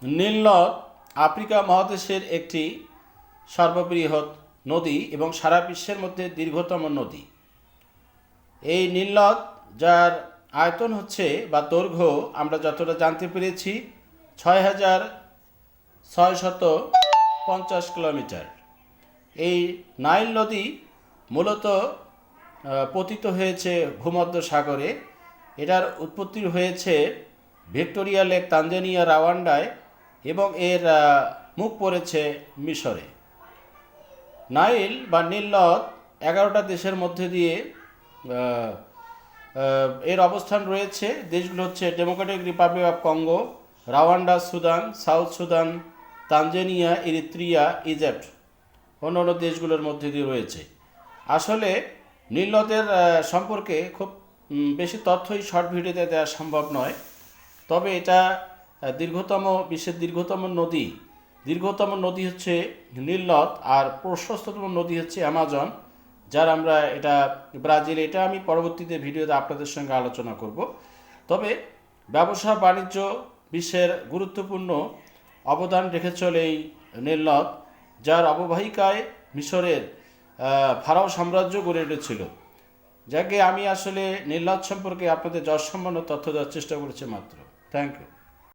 নীল নদ আফ্রিকা মহাদেশের একটি সর্ববৃহৎ নদী এবং সারা বিশ্বের মধ্যে দীর্ঘতম নদী। এই নীল নদ, যার আয়তন হচ্ছে বা দৈর্ঘ্য আমরা যতটা জানতে পেরেছি ৬,৬৫০ কিলোমিটার। এই নাইল নদী মূলত পতিত হয়েছে ভূমধ্য সাগরে। এটার উৎপত্তি হয়েছে ভিক্টোরিয়া লেক, তানজানিয়া, রাওয়ান্ডায়, এবং এর মুখ পড়েছে মিশরে। নাইল বা নীল নদ 11টা দেশের মধ্যে দিয়ে এর অবস্থান রয়েছে। দেশগুলো হচ্ছে Democratic Republic of Congo, রাওয়ান্ডা, Sudan, south Sudan, Tanzania, Eritrea, Egypt অন্যান্য দেশগুলোর মধ্যে দিয়ে রয়েছে। আসলে নীল নদের সম্পর্কে খুব বেশি তথ্যই শর্ট ভিডিওতে দেওয়া সম্ভব নয়। তবে এটা বিশ্বের দীর্ঘতম নদী হচ্ছে নীল নদ, আর প্রশস্ততম নদী হচ্ছে অ্যামাজন, যার আমরা এটা ব্রাজিল। এটা আমি পরবর্তীতে ভিডিওতে আপনাদের সঙ্গে আলোচনা করব। তবে ব্যবসা বাণিজ্য বিশ্বের গুরুত্বপূর্ণ অবদান রেখে চলে এই নীল নদ, যার অববাহিকায় মিশরের ফারাও সাম্রাজ্য গড়ে উঠেছিল। যাকে আমি আসলে নীল নদ সম্পর্কে আপনাদের যৎসামান্য তথ্য দেওয়ার চেষ্টা করেছি মাত্র। Thank you.